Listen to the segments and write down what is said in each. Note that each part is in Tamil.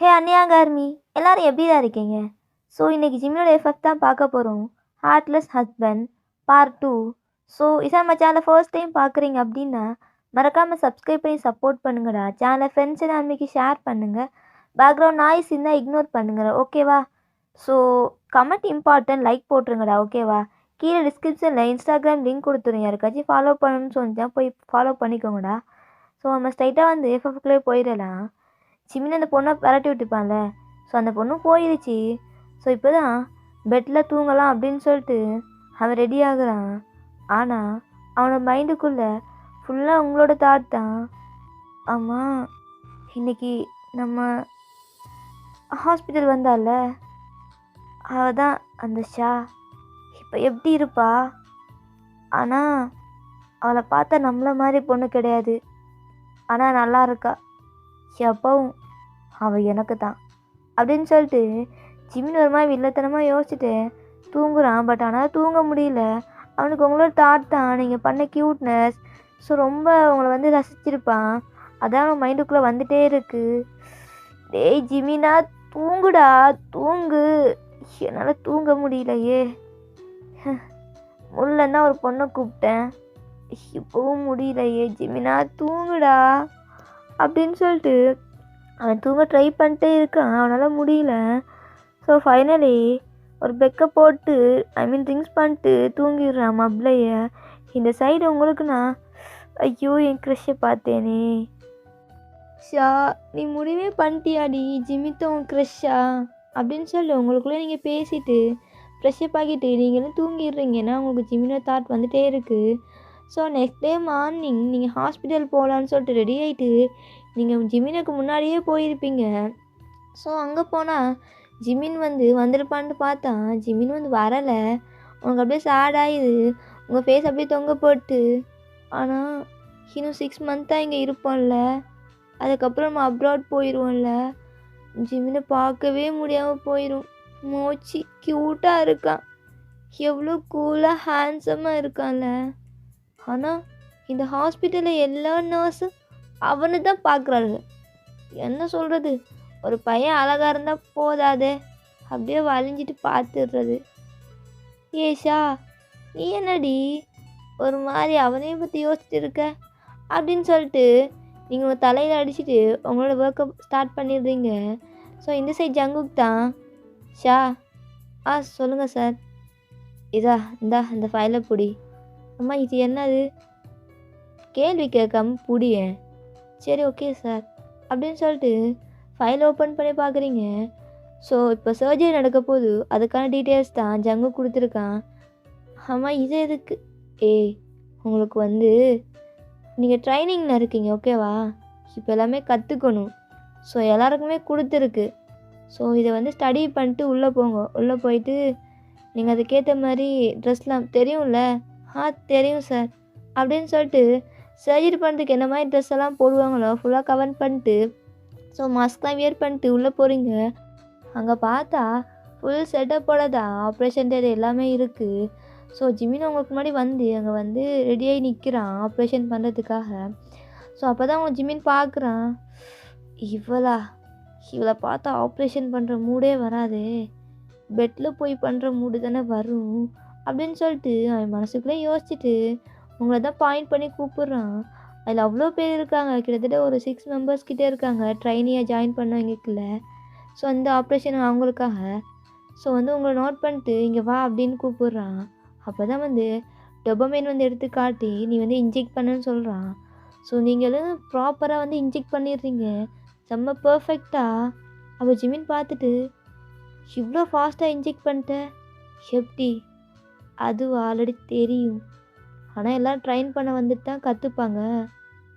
ஹே அன்னியாங்கார்மி, எல்லாரும் எப்படிடா இருக்கீங்க? ஸோ இன்னைக்கு ஜிம்மியோட எஃபெக்ட் தான் பார்க்க போகிறோம். Heartless husband part 2. ஸோ இதான் நம்ம சேனலை ஃபர்ஸ்ட் டைம் பார்க்குறீங்க அப்படின்னா மறக்காமல் சப்ஸ்கிரைப் பண்ணி சப்போர்ட் பண்ணுங்கடா. சேனலை ஃப்ரெண்ட்ஸ் அண்ட் ஃபேமிலிக்கு ஷேர் பண்ணுங்கள். பேக்ரவுண்ட் நாய்ஸ் இருந்தால் இக்னோர் பண்ணுங்கள், ஓகேவா? ஸோ கமெண்ட் இம்பார்ட்டன்ட், லைக் போட்டுருங்கடா, ஓகேவா? கீழே டிஸ்கிரிப்ஷனில் இன்ஸ்டாகிராம் லிங்க் கொடுத்துருங்க. யாருக்காச்சும் ஃபாலோ பண்ணணும்னு சொன்னால் போய் ஃபாலோ பண்ணிக்கோங்கடா. ஸோ நம்ம ஸ்ட்ரைட்டாக வந்து எஃப்எஃப்குள்ளே போயிடலாம். ஜிமின் அந்த பொண்ணை பரட்டி விட்டுப்பான்ல, ஸோ அந்த பொண்ணு போயிடுச்சு. ஸோ இப்போ தான் பெட்டில் தூங்கலாம் அப்படின்னு சொல்லிட்டு அவன் ரெடி ஆகுறான். ஆனால் அவனோட மைண்டுக்குள்ளே ஃபுல்லாக உங்களோட தாட் தான். ஆமாம், இன்னைக்கு நம்ம ஹாஸ்பிட்டல் வந்தால அவள் தான் அந்த ஷா. இப்போ எப்படி இருப்பா? ஆனால் அவளை பார்த்தா நம்மள மாதிரி பொண்ணு கிடையாது, ஆனால் நல்லா இருக்கா. எப்பவும் அவள் எனக்கு தான் அப்படின்னு சொல்லிட்டு ஜிமின் ஒரு மாதிரி வில்லத்தனமாக யோசிச்சுட்டு தூங்குறான். பட் ஆனால் தூங்க முடியல. அவனுக்கு உங்களோட தாட் தான், நீங்கள் பண்ண க்யூட்னஸ், ஸோ ரொம்ப உங்களை வந்து ரசிச்சிருப்பான். அதான் அவன் மைண்டுக்குள்ளே வந்துட்டே இருக்கு. டேய் ஜிமினா, தூங்குடா, தூங்கு. என்னால் தூங்க முடியலையே. முள்ளன்னா ஒரு பொண்ணை கூப்பிட்டேன், இப்போவும் முடியலையே. ஜிமினா தூங்குடா அப்படின்னு சொல்லிட்டு அவன் தூங்க ட்ரை பண்ணிட்டே இருக்கான். அவனால் முடியல. ஸோ ஃபைனலி ஒரு பெக்கை போட்டு ட்ரிங்க்ஸ் பண்ணிட்டு தூங்கிடுறான் மப்ளைய. இந்த சைடு உங்களுக்குண்ணா, ஐயோ என் க்ரஷ்ஷை பார்த்தேனே. ஷா, நீ முடிவே பண்ணிட்டியாடி, ஜிமித்த உன் க்ரஷ்ஷா அப்படின்னு சொல்லி உங்களுக்குள்ளே நீங்கள் பேசிட்டு ஃப்ரெஷ்ஷப் ஆகிட்டு நீங்களும் தூங்கிடுறீங்கன்னா உங்களுக்கு ஜிமினோ தாட் வந்துகிட்டே இருக்குது. ஸோ நெக்ஸ்ட் டே மார்னிங் நீங்கள் ஹாஸ்பிட்டல் போகலான்னு சொல்லிட்டு ரெடி ஆகிட்டு நீங்கள் ஜிமினுக்கு முன்னாடியே போயிருப்பீங்க. ஸோ அங்கே போனால் ஜிமின் வந்திருப்பான்னு பார்த்தா ஜிமின் வரலை. உனக்கு அப்படியே சேட் ஆகிடுது. உங்கள் ஃபேஸ் அப்படியே தொங்க போட்டு. ஆனால் இன்னும் 6 மந்த்தாக இங்கே இருப்போம்ல, அதுக்கப்புறம் நம்ம அப்ராட் போயிடுவோம்ல. ஜிமினை பார்க்கவே முடியாமல் போயிடும். மோச்சி க்யூட்டாக இருக்கான், எவ்வளோ கூலாக ஹேண்ட்ஸமாக இருக்கான்ல. ஆனால் இந்த ஹாஸ்பிட்டலில் எல்லா நர்ஸும் அவனை தான் பார்க்குறாங்க. என்ன சொல்கிறது, ஒரு பையன் அழகாக இருந்தால் போதாதே, அப்படியே வலிஞ்சிட்டு பார்த்துடுறது. ஏஷா, நீ என்னடி ஒரு மாதிரி அவனையும் பற்றி யோசிச்சுட்டு இருக்க அப்படின்னு சொல்லிட்டு நீங்கள் உங்கள் தலையில் அடிச்சுட்டு உங்களோட ஒர்க்கை ஸ்டார்ட் பண்ணிடுறீங்க. ஸோ இந்த சைட் ஜங்குக் தான். ஷா, சொல்லுங்கள் சார். இந்த ஃபைலை பிடி. அம்மா இது என்னது? கேள்வி கேட்காம புடியேன். சரி ஓகே சார் அப்படின்னு சொல்லிட்டு ஃபைல் ஓப்பன் பண்ணி பார்க்குறீங்க. ஸோ இப்போ சர்ஜரி நடக்க போகுது, அதுக்கான டீட்டெயில்ஸ் தான் ஜங்கு கொடுத்துருக்கான். ஆமாம், இது எதுக்கு? உங்களுக்கு நீங்கள் ட்ரைனிங்கில் இருக்கீங்க, ஓகேவா? இப்போ எல்லாமே கற்றுக்கணும். ஸோ எல்லாருக்குமே கொடுத்துருக்கு. ஸோ இதை ஸ்டடி பண்ணிட்டு உள்ளே போங்க. உள்ளே போயிட்டு நீங்கள் அதுக்கேற்ற மாதிரி ட்ரெஸ்லாம் தெரியும்ல? தெரியும் சார் அப்படின்னு சொல்லிட்டு சர்ஜரி பண்ணுறதுக்கு என்ன மாதிரி ட்ரெஸ் எல்லாம் போடுவாங்களோ ஃபுல்லாக கவர் பண்ணிட்டு ஸோ மாஸ்க்லாம் வியர் பண்ணிட்டு உள்ளே போகிறீங்க. அங்கே பார்த்தா ஃபுல் செட்டப்போட தான் ஆப்ரேஷன் தேட்டர் எல்லாமே இருக்குது. ஸோ ஜிமின் உங்களுக்கு முன்னாடி அங்கே ரெடியாகி நிற்கிறான் ஆப்ரேஷன் பண்ணுறதுக்காக. ஸோ அப்போ தான் அவங்க ஜிமின் பார்க்குறான். இவளை பார்த்தா ஆப்ரேஷன் பண்ணுற மூடே வராது, பெட்டில் போய் பண்ணுற மூடு தானே வரும் அப்படின்னு சொல்லிட்டு அவன் மனசுக்குள்ளே யோசிச்சுட்டு உங்களை தான் பாயிண்ட் பண்ணி கூப்பிட்றான். அதில் அவ்வளோ பேர் இருக்காங்க, கிட்டத்தட்ட ஒரு 6 மெம்பர்ஸ் கிட்டே இருக்காங்க ட்ரைனியாக ஜாயின் பண்ணவங்களுக்குள்ள. ஸோ அந்த ஆப்ரேஷன் அவங்களுக்காக. ஸோ உங்களை நோட் பண்ணிட்டு இங்கே வா அப்படின்னு கூப்பிட்றான். அப்போ தான் டொபமைன் எடுத்து காட்டி நீ இன்ஜெக்ட் பண்ணுன்னு சொல்கிறான். ஸோ நீங்களும் ப்ராப்பராக இன்ஜெக்ட் பண்ணிடுறீங்க, செம்ம பர்ஃபெக்டாக. அப்போ ஜிமின் பார்த்துட்டு, இவ்வளோ ஃபாஸ்ட்டாக இன்ஜெக்ட் பண்ணிட்டேன் எப்படி? அது ஆல்ரெடி தெரியும், ஆனால் எல்லாம் ட்ரைன் பண்ண வந்துட்டு தான் கற்றுப்பாங்க.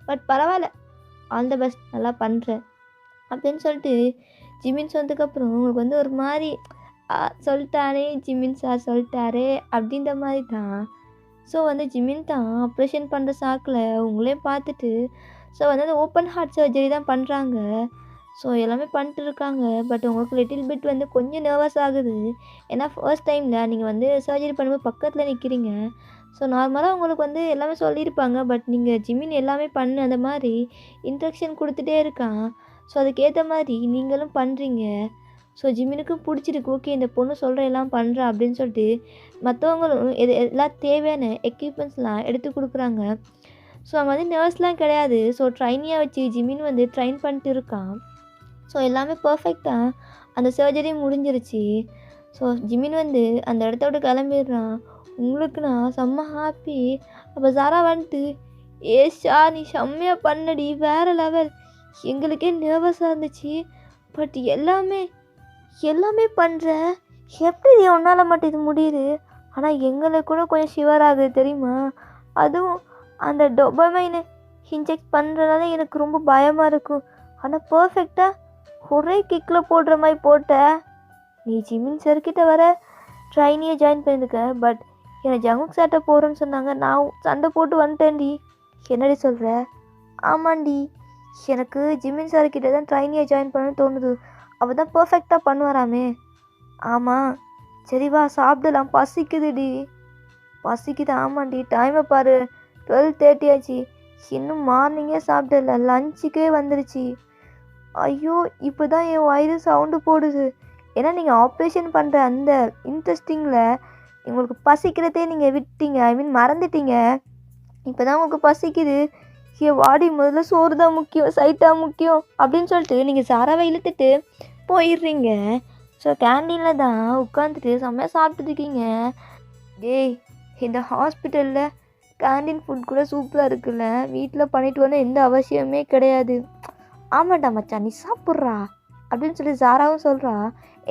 பட் பரவாயில்ல, ஆல் த பெஸ்ட், நல்லா பண்ணுறேன் அப்படின்னு சொல்லிட்டு ஜிமின் சொன்னதுக்கப்புறம் உங்களுக்கு ஒரு மாதிரி சொல்லிட்டாரே ஜிமின் சார் சொல்லிட்டாரே அப்படின்ற மாதிரி தான். ஸோ ஜிமின் தான் ஆப்ரேஷன் பண்ணுற சாக்கில் உங்களே பார்த்துட்டு ஸோ அது ஓப்பன் ஹார்ட் சர்ஜரி தான் பண்ணுறாங்க. ஸோ எல்லாமே பண்ணிட்டு இருக்காங்க. பட் உங்களுக்கு லிட்டில் பிட் கொஞ்சம் நர்வஸ் ஆகுது. ஏன்னா ஃபர்ஸ்ட் டைமில் நீங்கள் சர்ஜரி பண்ணும்போது பக்கத்தில் நிற்கிறீங்க. ஸோ நார்மலாக உங்களுக்கு எல்லாமே சொல்லியிருப்பாங்க. பட் நீங்கள் ஜிமின் எல்லாமே பண்ணு அந்த மாதிரி இன்ஸ்ட்ரக்ஷன் கொடுத்துட்டே இருக்கான். ஸோ அதுக்கேற்ற மாதிரி நீங்களும் பண்ணுறீங்க. ஸோ ஜிமினுக்கும் பிடிச்சிருக்கு. ஓகே இந்த பொண்ணு சொல்கிற எல்லாம் பண்ணுறா அப்படின்னு சொல்லிட்டு மற்றவங்களும் எல்லாம் தேவையான எக்யூப்மெண்ட்ஸ்லாம் எடுத்து கொடுக்குறாங்க. ஸோ அங்கே வந்து நர்ஸ்லாம் கிடையாது. ஸோ ட்ரைனியாக வச்சு ஜிமின் வந்து ட்ரைன் பண்ணிட்டு இருக்கான். ஸோ எல்லாமே பர்ஃபெக்டாக அந்த சர்ஜரி முடிஞ்சிருச்சு. ஸோ ஜிமின் வந்து அந்த இடத்த விட்டு கிளம்பிடுறான். உங்களுக்கு நான் செம்ம ஹாப்பி. அப்போ சாரா வந்துட்டு, ஏஷா நீ செம்மையாக பண்ணடி, வேறு லெவல், எங்களுக்கே நர்வஸாக இருந்துச்சு, பட் எல்லாமே பண்ணுற, எப்படி உன்னால் மட்டும் இது முடியுது, ஆனால் எங்களுக்கு கூட கொஞ்சம் ஷிவர் ஆகுது தெரியுமா, அதுவும் அந்த டொபமைனை இன்ஜெக்ட் பண்ணுறதுனால எனக்கு ரொம்ப பயமாக இருக்கும், ஆனால் பர்ஃபெக்டாக ஒரே கிக்கில் போடுற மாதிரி போட்ட. நீ ஜிமின் சார்கிட்ட வர ட்ரைனியை ஜாயின் பண்ணியிருக்க, பட் என்னை ஜங்குக் சார்ட்ட போகிறேன்னு சொன்னாங்க, நான் சண்டை போட்டு வந்துட்டேன்டி. என்னடி சொல்கிற? ஆமாண்டி, எனக்கு ஜிமின் சார்கிட்ட தான் ட்ரைனியை ஜாயின் பண்ணணும்னு தோணுது, அவள் தான் பர்ஃபெக்டாக பண்ணுவாராமே. ஆமாம், சரி வா சாப்பிடலாம், பசிக்குதுடி. பசிக்குது? ஆமாண்டி, டைமை பாரு, 12:30 ஆச்சு, இன்னும் மார்னிங்கே சாப்பிடல, லஞ்சுக்கே வந்துருச்சு. ஐயோ, இப்போ தான் என் வயிறு சவுண்டு போடுது. ஏன்னா நீங்கள் ஆப்ரேஷன் பண்ணுற அந்த இன்ட்ரெஸ்டிங்கில் உங்களுக்கு பசிக்கிறதே நீங்கள் விட்டீங்க, ஐ மீன் மறந்துட்டீங்க. இப்போ தான் உங்களுக்கு பசிக்குது, என் வாடி முதல்ல சோறு தான் முக்கியம், சைட்டாக முக்கியம் அப்படின்னு சொல்லிட்டு நீங்கள் சாராவை இழுத்துட்டு போயிடுறீங்க. ஸோ கேண்டீனில் தான் உட்காந்துட்டு செம்மையாக சாப்பிட்டுருக்கீங்க. டேய், இந்த ஹாஸ்பிட்டலில் கேண்டீன் ஃபுட் கூட சூப்பராக இருக்குல்ல, வீட்டில் பண்ணிட்டு வந்தால் எந்த அவசியமே கிடையாது. ஆமாண்டா மச்சான், நீ சாப்பிட்றா அப்படின்னு சொல்லி சாராவும் சொல்கிறா.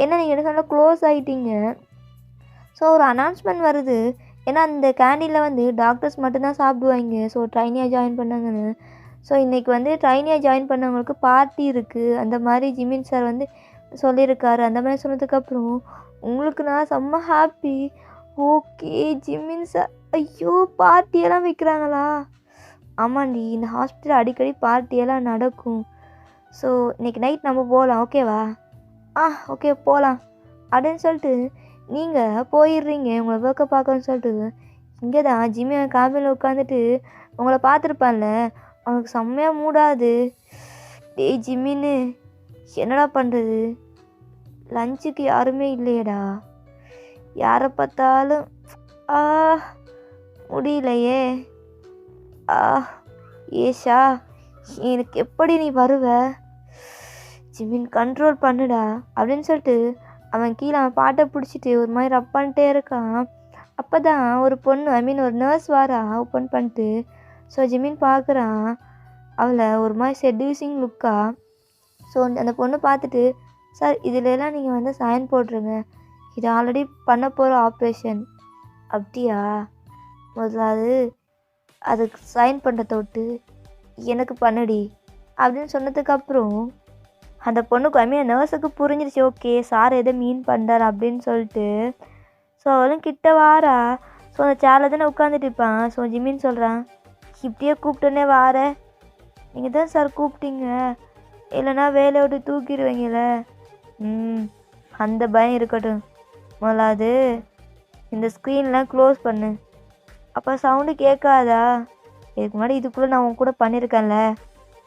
ஏன்னா நீங்கள் எனக்கு நல்லா க்ளோஸ் ஆகிட்டீங்க. ஸோ ஒரு அனௌன்ஸ்மெண்ட் வருது, ஏன்னா அந்த கேண்டீனில் வந்து டாக்டர்ஸ் மட்டும்தான் சாப்பிடுவாங்க, ஸோ ட்ரைனியாக ஜாயின் பண்ணாங்கன்னு. ஸோ இன்றைக்கி வந்து ட்ரைனியாக ஜாயின் பண்ணவங்களுக்கு பார்ட்டி இருக்குது, அந்த மாதிரி ஜிமின் சார் வந்து சொல்லியிருக்காரு. அந்த மாதிரி சொன்னதுக்கப்புறம் உங்களுக்கு நான் செம்ம ஹாப்பி. ஓகே ஜிமின் சார், ஐயோ பார்ட்டியெல்லாம் வைக்கிறாங்களா? ஆமாண்டி, இந்த ஹாஸ்பிட்டல் அடிக்கடி பார்ட்டியெல்லாம் நடக்கும். ஸோ இன்றைக்கி நைட் நம்ம போகலாம், ஓகேவா? ஓகே போகலாம் அப்படின்னு சொல்லிட்டு நீங்கள் போயிடுறீங்க உங்களை ஒர்க்கை பார்க்கணுன்னு சொல்லிட்டு. இங்கே தான் ஜிம்மி காபினில் உட்காந்துட்டு உங்களை பார்த்துருப்பான்ல, அவனுக்கு செம்மையாக மூடாது. டேய் ஜிம்மின்னு, என்னடா பண்ணுறது, லஞ்சுக்கு யாருமே இல்லையடா, யாரை பார்த்தாலும் முடியலையே. ஏஷா, எனக்கு எப்படி நீ வருவ, ஜிமின் கண்ட்ரோல் பண்ணுடா அப்படின்னு சொல்லிட்டு அவன் கீழே அவன் பாட்டை பிடிச்சிட்டு ஒரு மாதிரி ரப் பண்ணிட்டே இருக்கான். அப்போ தான் ஒரு பொண்ணு, ஐ மீன் ஒரு நர்ஸ் வாரா ஓப்பன் பண்ணிட்டு. ஸோ ஜிமின் பார்க்குறான் அவளை ஒரு மாதிரி செட்யூசிங் லுக்கா. ஸோ அந்த பொண்ணு பார்த்துட்டு, சார் இதிலெல்லாம் நீங்கள் வந்து சைன் போட்டுருங்க, இது ஆல்ரெடி பண்ண போகிற ஆப்ரேஷன். அப்படியா? முதலாவது அதுக்கு சைன் பண்ணுறத விட்டு எனக்கு பண்ணுடி அப்படின்னு சொன்னதுக்கப்புறம் அந்த பொண்ணுக்கு, ஐ மீன் நர்ஸுக்கு புரிஞ்சிருச்சு, ஓகே சார் எதை மீன் பண்ணுறாரு அப்படின்னு சொல்லிட்டு. ஸோ அவளும் கிட்ட வாரா. ஸோ அந்த சேரில் தானே உட்காந்துட்டு இருப்பான். ஸோ ஜிமின்னு சொல்கிறான், இப்படியே கூப்பிட்டோன்னே வார, நீங்கள் தான் சார் கூப்பிட்டீங்க, இல்லைனா வேலையை விட்டு தூக்கிடுவீங்கள. அந்த பயம் இருக்கட்டும், முதலாவது இந்த ஸ்க்ரீன்லாம் க்ளோஸ் பண்ணு, அப்போ சவுண்டு கேட்காதா? இதுக்கு முன்னாடி இதுக்குள்ளே நான் உன் கூட பண்ணியிருக்கேன்ல,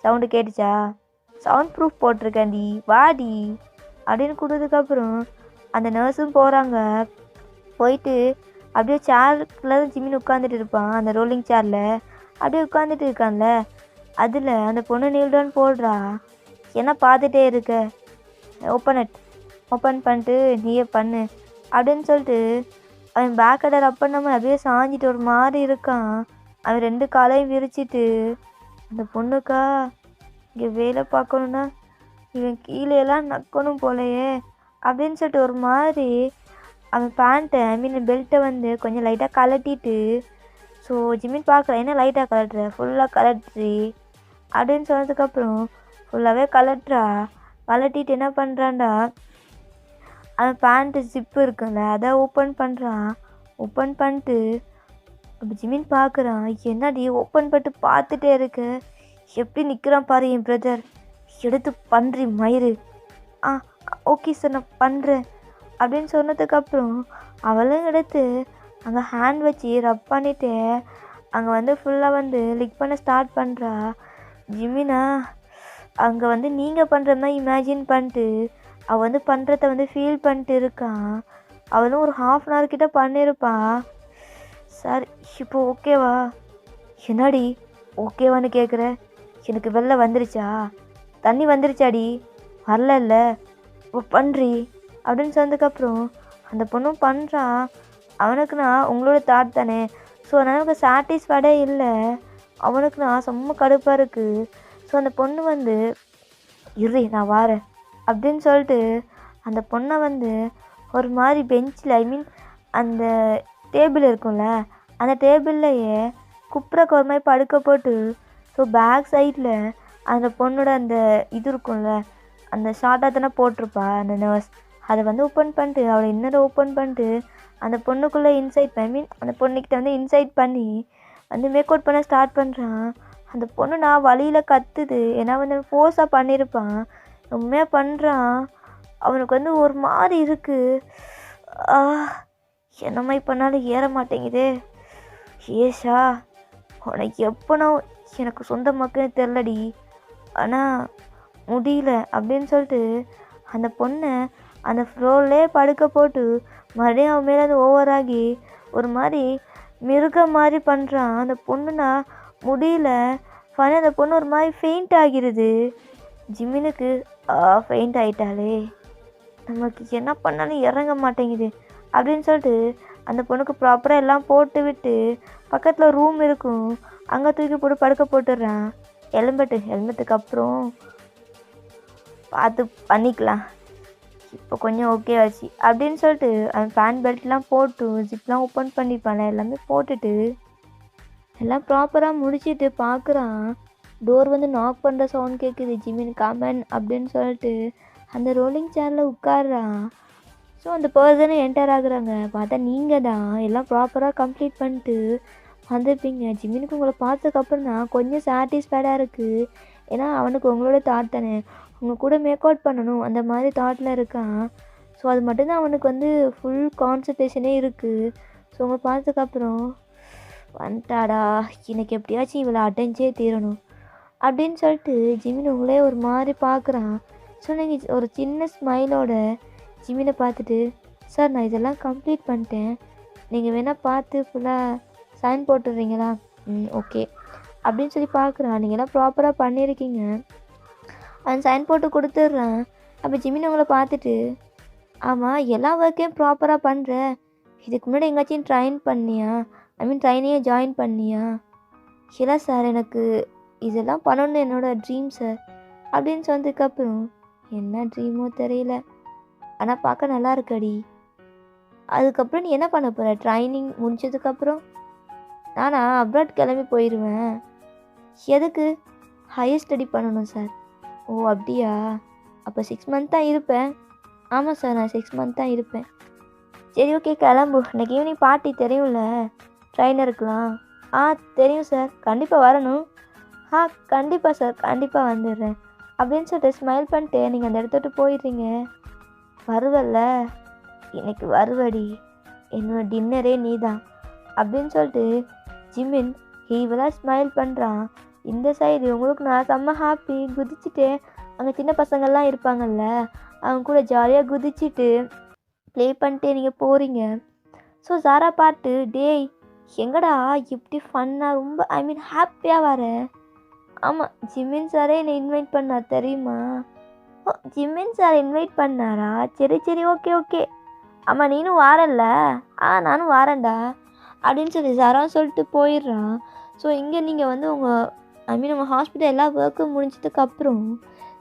சவுண்டு கேட்டுச்சா? சவுண்ட் ப்ரூஃப் போட்டிருக்கேன்டி, வாடி அப்படின்னு கொடுத்ததுக்கப்புறம் அந்த நர்ஸும் போகிறாங்க. போயிட்டு அப்படியே சேரில் தான் ஜிமின் உட்காந்துட்டு இருப்பான், அந்த ரோலிங் சேரில் அப்படியே உட்காந்துட்டு இருக்கான்ல, அதில் அந்த பொண்ணு நீல்டான் போடுறா. என்ன பார்த்துட்டே இருக்க, ஓப்பன் பண்ணிட்டு நீயே பண்ணு அப்படின்னு சொல்லிட்டு அவன் பேக் அடர் அப் பண்ணாமல் அப்படியே சாஞ்சிட்டு ஒரு மாதிரி இருக்கான். அவன் 2 காலையும் விரிச்சிட்டு, அந்த பொண்ணுக்கா இங்கே வேலை பார்க்கணுன்னா இவன் கீழேலாம் நக்கணும் போலையே அப்படின்னு சொல்லிட்டு ஒரு மாதிரி அவன் பேண்ட்டை, ஐ மீன் பெல்ட்டை வந்து கொஞ்சம் லைட்டாக கலட்டிட்டு. ஸோ ஜிமின் பார்க்குறேன், என்ன லைட்டாக கலட்டுற, ஃபுல்லாக கலட்டுறி அப்படின்னு சொன்னதுக்கப்புறம் ஃபுல்லாகவே கலட்டிட்டு என்ன பண்ணுறான்டா, அவன் பேண்ட்டு ஜிப்பு இருக்குல்ல அதை ஓப்பன் பண்ணுறான். ஓப்பன் பண்ணிட்டு அப்போ ஜிமின் பார்க்குறான், என்னடி ஓப்பன் பண்ணிட்டு பார்த்துட்டே இருக்க, எப்படி நிற்கிறான் பாரு என் பிரதர், எடுத்து பண்ணுறி மயிறு. ஓகே சார் நான் பண்ணுறேன் அப்படின்னு சொன்னதுக்கப்புறம் அவளும் எடுத்து அங்கே ஹேண்ட் வச்சு ரப் பண்ணிவிட்டு அங்கே வந்து ஃபுல்லாக வந்து லிக் பண்ண ஸ்டார்ட் பண்ணுறா. ஜிமினா அங்கே வந்து நீங்கள் பண்ணுற மாதிரி இமேஜின் பண்ணிட்டு அவள் வந்து பண்ணுறத வந்து ஃபீல் பண்ணிட்டு இருக்கான். அவளும் ஒரு 1/2 hour கிட்ட பண்ணியிருப்பா. சார் இப்போ ஓகேவா? என்னடி ஓகேவான்னு கேட்குற? எனக்கு வெளில வந்துருச்சா? தண்ணி வந்துருச்சாடி? வரல ஓ பண்ணுறி அப்படின்னு சொன்னதுக்கப்புறம் அந்த பொண்ணும் பண்ணுறான். அவனுக்குண்ணா உங்களோட தாட் தானே, ஸோ அதனால் எனக்கு சாட்டிஸ்ஃபைடே இல்லை. அவனுக்குண்ணா செம்ம கடுப்பாக இருக்குது. ஸோ அந்த பொண்ணு வந்து இரு நான் வாரேன் அப்படின்னு சொல்லிட்டு அந்த பொண்ணை வந்து ஒரு மாதிரி பெஞ்சில் அந்த டேபிள் இருக்கும்ல அந்த டேபிள்லையே குப்புறக்கு ஒரு மாதிரி படுக்க போட்டு, ஸோ பேக் சைடில் அந்த பொண்ணோட அந்த இது இருக்கும்ல அந்த ஷார்ட்டாக தானே போட்டிருப்பா அந்த நர்ஸ், அதை வந்து ஓப்பன் பண்ணிட்டு அவளை இன்னொரு ஓப்பன் பண்ணிட்டு அந்த பொண்ணுக்குள்ளே இன்சைட் அந்த பொண்ணுக்கிட்ட வந்து இன்சைட் பண்ணி வந்து மேக் அவுட் பண்ண ஸ்டார்ட் பண்ணுறான். அந்த பொண்ணு நான் வழியில் கத்துது, ஏன்னா வந்து ஃபோர்ஸாக பண்ணியிருப்பான். உண்மையாக பண்ணுறான். அவனுக்கு வந்து ஒரு மாதிரி இருக்குது. என்ன மாதிரி பண்ணாலும் ஏற மாட்டேங்குதே. ஏஷா உனக்கு எப்போனா எனக்கு சொந்த மக்கள்னு தெரிலடி, ஆனால் முடியல அப்படின்னு சொல்லிட்டு அந்த பொண்ணை அந்த ஃப்ளோர்லேயே படுக்க போட்டு மறுபடியும் அவன் மேலே அது ஓவராகி ஒரு மாதிரி மிருக மாதிரி பண்ணுறான். அந்த பொண்ணுனா முடியல. ஃபைனல் அந்த பொண்ணு ஒரு மாதிரி ஃபெயிண்ட் ஆகிடுது. ஜிமினுக்கு ஃபெயிண்ட் ஆகிட்டாலே, நமக்கு என்ன பண்ணாலும் இறங்க மாட்டேங்குது அப்படின்னு சொல்லிட்டு அந்த பொண்ணுக்கு ப்ராப்பராக எல்லாம் போட்டு விட்டு பக்கத்தில் ரூம் இருக்கும் அங்கே தூக்கி போட்டு படுக்க போட்டுடுறான். ஹெல்மெட்டுக்கு அப்புறம் பார்த்து பண்ணிக்கலாம், இப்போ கொஞ்சம் ஓகே ஆச்சு அப்படின்னு சொல்லிட்டு அவன் ஃபேன் பெல்ட்லாம் போட்டு ஜிப்லாம் ஓப்பன் பண்ணிப்பான் எல்லாமே போட்டுட்டு எல்லாம் ப்ராப்பராக முடிச்சுட்டு பார்க்குறான். டோர் வந்து நாக் பண்ணுற சவுண்ட் கேட்குது. ஜிமின் காமன் அப்படின்னு சொல்லிட்டு அந்த ரோலிங் சேரில் உட்காடுறான். ஸோ அந்த பர்சனை என்டர் ஆகுறாங்க. பார்த்தா நீங்கள் தான் எல்லாம் ப்ராப்பராக கம்ப்ளீட் பண்ணிட்டு வந்திருப்பீங்க. ஜிமினுக்கு உங்களை பார்த்ததுக்கப்புறம் தான் கொஞ்சம் சாட்டிஸ்ஃபைடாக இருக்குது. ஏன்னா அவனுக்கு உங்களோட தாட் தானே, உங்கள் கூட மேக் அவுட் பண்ணணும் அந்த மாதிரி தாட்டில் இருக்கான். ஸோ அது மட்டும்தான் அவனுக்கு வந்து ஃபுல் கான்சன்ட்ரேஷனே இருக்குது. ஸோ உங்களை பார்த்ததுக்கப்புறம் வந்துட்டாடா, எனக்கு எப்படியாச்சும் இவளை அடைஞ்சே தீரணும் அப்படின்னு சொல்லிட்டு ஜிமின் உங்களே ஒரு மாதிரி பார்க்குறான். ஸோ நீங்கள் ஒரு சின்ன ஸ்மைலோட ஜிமினை பார்த்துட்டு, சார் நான் இதெல்லாம் கம்ப்ளீட் பண்ணிட்டேன், நீங்கள் வேணால் பார்த்து ஃபுல்லாக சைன் போட்டுடுறீங்களா? ஓகே அப்படின்னு சொல்லி பார்க்குறான். நீங்கள் எல்லாம் ப்ராப்பராக பண்ணியிருக்கீங்க, அவன் சைன் போட்டு கொடுத்துட்றான். அப்போ ஜிமின் உங்களை பார்த்துட்டு, ஆமாம் எல்லா ஒர்க்கையும் ப்ராப்பராக பண்ணுற, இதுக்கு முன்னாடி எங்கேயாச்சும் ட்ரைனையே ஜாயின் பண்ணியா? இல்லை சார், எனக்கு இதெல்லாம் பண்ணணுன்னு என்னோடய ட்ரீம் சார் அப்படின்னு சொன்னதுக்கப்புறம், என்ன ட்ரீமோ தெரியல, ஆனால் பார்க்க நல்லா இருக்கடி. அதுக்கப்புறம் நீ என்ன பண்ண போகிற? ட்ரைனிங் முடிஞ்சதுக்கப்புறம் நானா அப்ராட் கிளம்பி போயிடுவேன். எதுக்கு? ஹையர் ஸ்டடி பண்ணணும் சார். ஓ அப்படியா, அப்போ 6 month தான் இருப்பேன். ஆமாம் சார், நான் 6 month தான் இருப்பேன். சரி ஓகே கிளம்பு, இன்னைக்கு ஈவினிங் பார்ட்டி தெரியும்ல ட்ரைனருக்குலாம்? தெரியும் சார், கண்டிப்பாக வரணும். கண்டிப்பாக சார், கண்டிப்பாக வந்துடுறேன் அப்படின்னு சொல்லிட்டு ஸ்மைல் பண்ணிட்டு நீங்கள் அந்த இடத்த விட்டு போயிடுறீங்க. வருவல்ல, இன்னைக்கு வருவடி, என்னோட டின்னரே நீ தான் அப்படின்னு சொல்லிட்டு ஜிமின் ஈவலாக ஸ்மைல் பண்ணுறான். இந்த சைடு உங்களுக்கு நான் செம்ம ஹாப்பி, குதிச்சுட்டு அங்கே சின்ன பசங்கள்லாம் இருப்பாங்கல்ல அவங்க கூட ஜாலியாக குதிச்சுட்டு ப்ளே பண்ணிட்டு நீங்கள் போகிறீங்க. ஸோ சாரா பார்த்து, டேய் எங்கடா இப்படி ஃபன்னாக ரொம்ப ஹாப்பியாக வர? ஆமாம், ஜிமின் சாரே என்னை இன்வைட் பண்ணார் தெரியுமா? ஓ ஜிமின் சார் இன்வைட் பண்ணாரா? சரி ஓகே. ஆமாம் நீனும் வாரல்ல? நானும் வாரேன்டா அப்படின்னு சொல்லி சாராவும் சொல்லிட்டு போயிடுறான். ஸோ இங்கே நீங்கள் வந்து உங்கள் ஹாஸ்பிட்டல் எல்லா ஒர்க்கும் முடிஞ்சதுக்கப்புறம்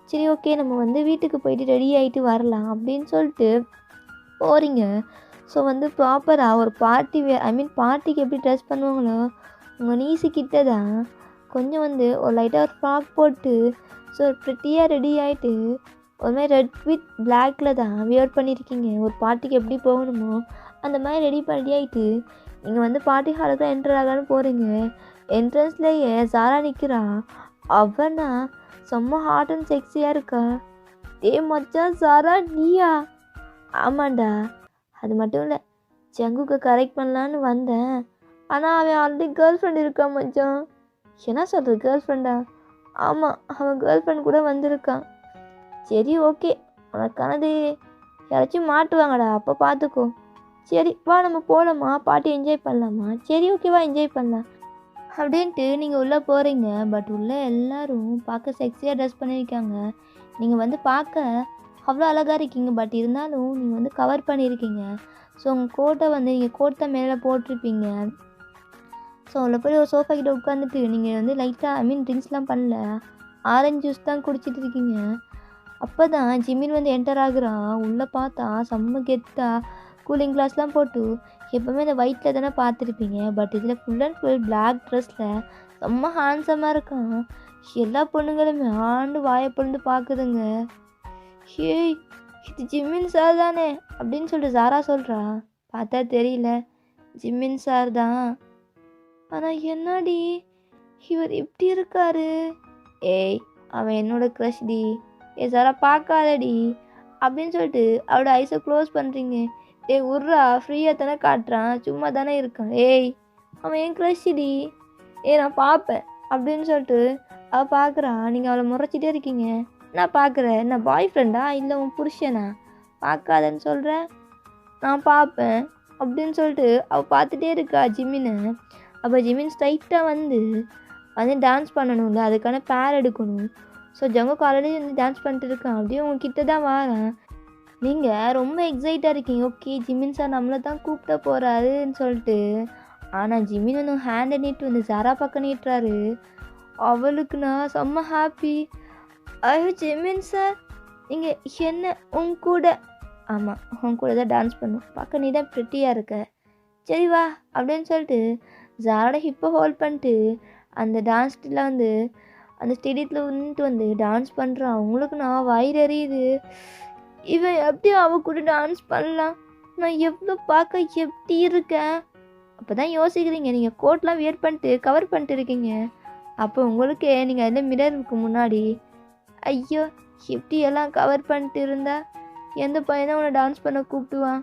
சரி ஓகே நம்ம வந்து வீட்டுக்கு போயிட்டு ரெடி ஆகிட்டு வரலாம் அப்படின்னு சொல்லிட்டு போகிறீங்க. ஸோ வந்து ப்ராப்பராக ஒரு பார்ட்டிக்கு எப்படி ட்ரெஸ் பண்ணுவாங்களோ உங்கள் நீசிக்கிட்ட தான் கொஞ்சம் வந்து ஒரு லைட்டாக ஒரு ஃப்ராக் போட்டு ஸோ ப்ரிட்டியாக ரெடி ஆகிட்டு ஒரு மாதிரி ரெட் வித் பிளாக்கில் தான் வியர் பண்ணியிருக்கீங்க. ஒரு பார்ட்டிக்கு எப்படி போகணுமோ அந்த மாதிரி ரெடி ஆகிட்டு நீங்கள் வந்து பார்ட்டி ஹாலுக்கு தான் என்ட்ரு ஆகலான்னு போகிறீங்க. என்ட்ரன்ஸ்லேயே சாரா நிற்கிறா. அவனா செம்ம ஹாட் அண்ட் செக்ஸியாக இருக்கா. மச்சான் சாரா நீயா? ஆமாண்டா, அது மட்டும் இல்லை ஜங்குக்கு கரெக்ட் பண்ணலான்னு வந்தேன், ஆனால் அவன் ஆல்ரெடி கேர்ள் ஃப்ரெண்ட் இருக்கான் மச்சான். என்ன சொல்கிற கேர்ள் ஃப்ரெண்டா? ஆமாம், அவன் கேர்ள் ஃப்ரெண்ட் கூட வந்திருக்கான். சரி ஓகே, உனக்கானது யாராச்சும் மாட்டுவாங்கடா, அப்போ பார்த்துக்கோ. சரி வா நம்ம போகலாமா, பாட்டி என்ஜாய் பண்ணலாமா? சரி ஓகேவா, என்ஜாய் பண்ணலாம் அப்படின்ட்டு நீங்கள் உள்ளே போகிறீங்க. பட் உள்ளே எல்லோரும் பார்க்க செக்ஸியாக ட்ரெஸ் பண்ணியிருக்காங்க. நீங்கள் வந்து பார்க்க அவ்வளோ அழகாக இருக்கீங்க. பட் இருந்தாலும் நீங்கள் வந்து கவர் பண்ணியிருக்கீங்க. ஸோ உங்கள் கோட்டை வந்து நீங்கள் கோட்டை மேலே போட்டிருப்பீங்க. ஸோ அதில் போய் ஒரு சோஃபா கிட்ட உட்காந்துட்டு நீங்கள் வந்து லைட்டாக ட்ரிங்க்ஸ்லாம் பண்ணல, ஆரஞ்சு ஜூஸ் தான் குடிச்சிட்டு இருக்கீங்க. அப்போ தான் ஜிமின் வந்து என்டர் ஆகுறான். உள்ளே பார்த்தா செம்ம கெத்தாக கூலிங் கிளாஸ்லாம் போட்டு, எப்போவுமே இந்த ஒயிட்டில் தானே பார்த்துருப்பீங்க. பட் இதில் ஃபுல் அண்ட் ஃபுல் பிளாக் ட்ரெஸ்ஸில் செம்ம ஹேண்ட்ஸமாக இருக்கான். எல்லா பொண்ணுங்களுமே ஆண்டு வாயை பொழுது பார்க்குதுங்க. ஹேய், இது ஜிம்மின் சார் தானே அப்படின்னு சொல்லிட்டு சாரா சொல்கிறா. பார்த்தா தெரியல, ஜிம்மின் சார் தான். ஆனால் என்னடி இவர் இப்படி இருக்காரு? ஏய், அவன் என்னோட க்ரஷ் டி. ஏ சாரா பார்க்காதடி அப்படின்னு சொல்லிட்டு அவரோட ஐஸை க்ளோஸ் பண்ணுறீங்க. ஏய் உர்ரா, ஃப்ரீயாக தானே காட்டுறான், சும்மா தானே இருக்கான். ஏய், அவன் என் க்ரஷ் டி. நான் பார்ப்பேன் அப்படின்னு சொல்லிட்டு அவள் பார்க்குறான். நீங்கள் அவளை முறைச்சிட்டே இருக்கீங்க. நான் பார்க்குறேன், என்ன பாய் ஃப்ரெண்டா இல்லை உன் புருஷனா? பார்க்காதன்னு சொல்கிறேன், நான் பார்ப்பேன் அப்படின்னு சொல்லிட்டு அவள் பார்த்துட்டே இருக்கா ஜிமினை. அப்போ ஜிமின் ஸ்ட்ரைட்டாக வந்து டான்ஸ் பண்ணணும்ல, அதுக்கான பேர் எடுக்கணும். ஸோ ஜங்குக் ஆல்ரெடி வந்து டான்ஸ் பண்ணிட்டு இருக்கான். அப்படியே உங்ககிட்ட தான் வாரேன். நீங்கள் ரொம்ப எக்ஸைட்டாக இருக்கீங்க. ஓகே, ஜிமின் சார் நம்மளை தான் கூப்பிட்ட போகிறாருன்னு சொல்லிட்டு. ஆனால் ஜிமின் வந்து ஹேண்டை நீட்டு வந்து சாரா பக்கம் நீட்டுறாரு. அவளுக்கு நான் செம்ம ஹாப்பி. ஐயோ ஜிமின் சார், நீங்கள் என்ன உன் கூட? ஆமாம், உன் கூட தான் டான்ஸ் பண்ணும். பார்க்க நீ தான் ப்ரிட்டியாக இருக்க. சரி வா அப்படின்னு சொல்லிட்டு ஜாரோட ஹிப்பை ஹோல்ட் பண்ணிட்டு அந்த டான்ஸ்டில் வந்து அந்த ஸ்டேடியத்தில் வந்துட்டு வந்து டான்ஸ் பண்ணுறான். அவங்களுக்கு நான் வயிறு எறியுது. இவன் எப்படி அவ கூட டான்ஸ் பண்ணலாம்? நான் எவ்வளோ பார்க்க எப்படி இருக்கேன்? அப்போ தான் யோசிக்கிறீங்க. நீங்கள் கோட்லாம் வியர் பண்ணிட்டு கவர் பண்ணிட்டு இருக்கீங்க. அப்போ உங்களுக்கே நீங்கள் அந்த மிரருக்கு முன்னாடி, ஐயோ எப்படி எல்லாம் கவர் பண்ணிட்டு இருந்தா எந்த பையனை உன்னை டான்ஸ் பண்ண கூப்பிடுவான்?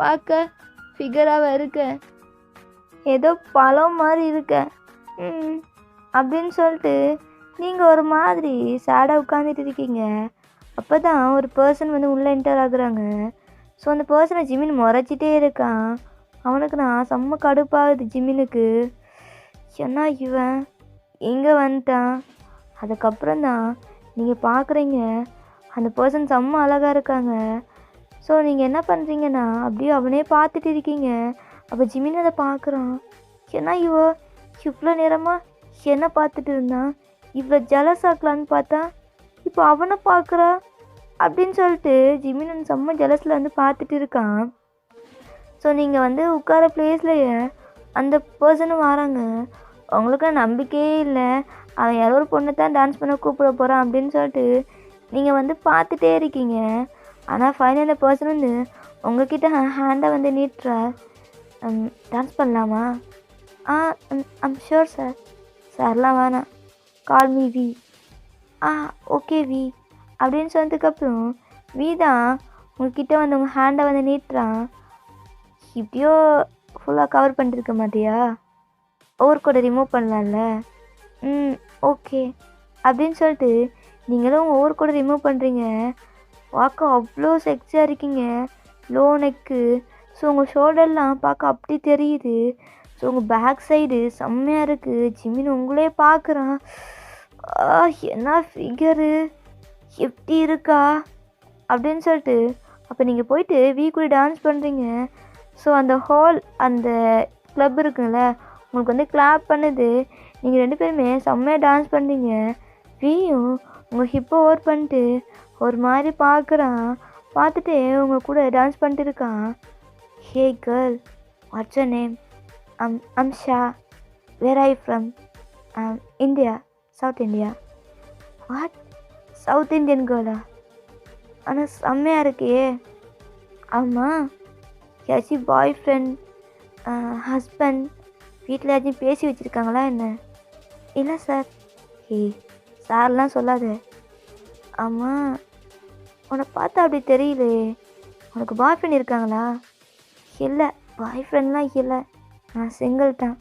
பார்க்க ஃபிகராக இருக்க, ஏதோ பழம் மாதிரி இருக்க அப்படின்னு சொல்லிட்டு நீங்கள் ஒரு மாதிரி சேடாக உட்காந்துட்டு இருக்கீங்க. அப்போ தான் ஒரு பர்சன் வந்து உள்ளே என்டர் ஆகுறாங்க. ஸோ அந்த பர்சனை ஜிமின் முறைச்சிட்டே இருக்கான். அவனுக்கு நான் செம்ம கடுப்பாகுது ஜிமினுக்கு. என்ன இவன் இங்கே வந்துட்டான்? அதுக்கப்புறம் தான் நீங்கள் பார்க்குறீங்க அந்த பர்சன் செம்ம அழகாக இருக்காங்க. ஸோ நீங்கள் என்ன பண்ணுறீங்கன்னா அப்படியே அவனே பார்த்துட்டு இருக்கீங்க. அப்போ ஜிமின் அதை பார்க்குறான். ஏன்னா இவ்வளோ நேரமாக என்ன பார்த்துட்டு இருந்தான், இவ்வளோ ஜலஸ் ஆக்கலான்னு பார்த்தா இப்போ அவனை பார்க்குறா அப்படின்னு சொல்லிட்டு ஜிமின் வந்து செம்ம ஜலஸில் வந்து பார்த்துட்டு இருக்கான். ஸோ நீங்கள் வந்து உட்கார பிளேஸ்லையே அந்த பர்சனும் வராங்க. அவங்களுக்கு நம்பிக்கையே இல்லை, அவன் யாரோ ஒரு பொண்ணை தான் டான்ஸ் பண்ண கூப்பிட போகிறான் அப்படின்னு சொல்லிட்டு நீங்கள் வந்து பார்த்துட்டே இருக்கீங்க. ஆனால் ஃபைனல் அந்த பர்சன் வந்து உங்ககிட்ட ஹேண்டை வந்து நீட்டுறா. டான்ஸ் பண்ணலாமா? I'm sure sir. சார்லாம் வேணாம், call me V. Okay V அப்படின்னு சொன்னதுக்கப்புறம் வி தான் உங்ககிட்ட வந்து உங்கள் ஹேண்டை வந்து நீட்டுறான். இப்படியோ ஃபுல்லாக கவர் பண்ணிட்டு இருக்க மாட்டியா? ஓவர் கூட ரிமூவ் பண்ணலாம்ல. ஓகே அப்படின்னு சொல்லிட்டு நீங்களும் உங்கள் ஓவர் கூட ரிமூவ் பண்ணுறீங்க. பார்க்க அவ்வளோ செக்ஸியாக இருக்கீங்க. Low neck. ஸோ உங்கள் ஷோல்டர்லாம் பார்க்க அப்படி தெரியுது. ஸோ உங்கள் பேக் சைடு செம்மையாக இருக்குது. ஜிமின் உங்களே பார்க்குறான். என்ன ஃபிகரு, எப்படி இருக்கா அப்படின்னு சொல்லிட்டு அப்போ நீங்கள் போயிட்டு வீ கூட டான்ஸ் பண்ணுறீங்க. ஸோ அந்த ஹால் அந்த கிளப் இருக்குங்கள, உங்களுக்கு வந்து கிளாப் பண்ணுது. நீங்கள் 2 பேருமே செம்மையாக டான்ஸ் பண்ணுறீங்க. வீயும் உங்கள் ஹிப்பை ஓவர் பண்ணிட்டு ஒரு மாதிரி பார்க்குறான். பார்த்துட்டு உங்கள் கூட டான்ஸ் பண்ணிட்டு இருக்கான். Hey girl, what's your name? I'm Shah. Where are you from? India, South India. What? South Indian girl? ஆனால் செம்மையாக இருக்கே. ஆமாம், யாச்சும் பாய் ஃப்ரெண்ட் ஹஸ்பண்ட் வீட்டில் யாச்சும் பேசி வச்சுருக்காங்களா என்ன? இல்லை சார். சார்லாம் சொல்லாத. ஆமாம், உன்னை பார்த்தா அப்படி தெரியலே. உனக்கு பாய் ஃப்ரெண்ட் இருக்காங்களா? இல்லை, பாய் ஃப்ரெண்ட்லாம் இல்லை, நான் சிங்கிள் தான்.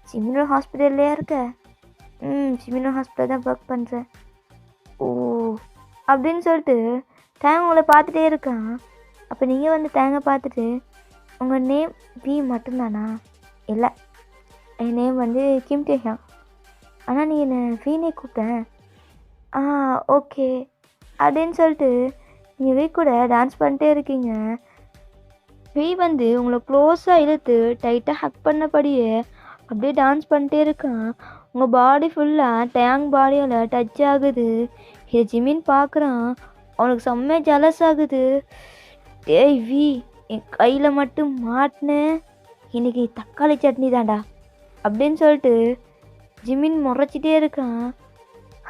ஜிமினோட ஹாஸ்பிட்டல்லையா இருக்க? ஜிமினோ ஹாஸ்பிட்டல் தான் ஒர்க் பண்ணுறேன். ஓ அப்படின்னு சொல்லிட்டு தேங்க உங்களை பார்த்துட்டே இருக்கான். அப்போ நீங்கள் வந்து தேங்க பார்த்துட்டு உங்கள் நேம் வி மட்டும்தானா? இல்லை, என் நேம் வந்து கிம் டேஹியாங். ஆனால் நீ என்னை வீணே கூப்பிட்டேன். ஓகே அப்படின்னு சொல்லிட்டு நீங்கள் வீ கூட டான்ஸ் பண்ணிட்டே இருக்கீங்க. வீ வந்து உங்களை க்ளோஸாக இழுத்து டைட்டாக ஹக் பண்ணபடியே அப்படியே டான்ஸ் பண்ணிட்டே இருக்கான். உங்கள் பாடி ஃபுல்லாக டேங் பாடியோட டச் ஆகுது. இதை ஜிமின் பார்க்குறான். அவனுக்கு செம்மையாக ஜலஸ் ஆகுது. ஏய் வி, என் கையில் மட்டும் மாட்டினேன், இன்னைக்கு தக்காளி சட்னி தான்டா அப்படின்னு சொல்லிட்டு ஜிமின் முறைச்சிட்டே இருக்கான்.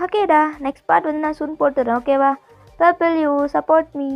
ஓகேடா, நெக்ஸ்ட் பார்ட் வந்து நான் சூன் போட்டுறேன். ஓகேவா? Purple you support me.